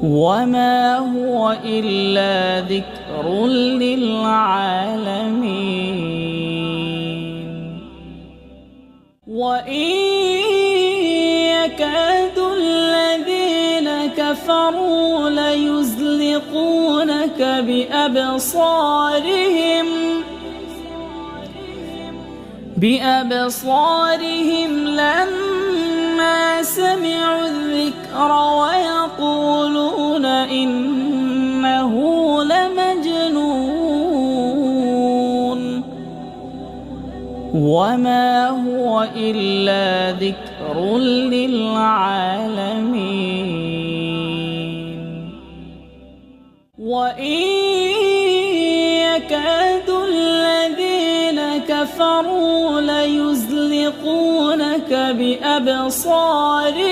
وما هو إلا ذكر للعالمين وإن يكاد الذين كفروا ليزلقونك بأبصارهم لما سمعوا الذكر ويقولون إنه لمجنون وما هو إلا ذكر للعالمين وإن يكاد الذين كفروا ليزلقونك بأبصارهم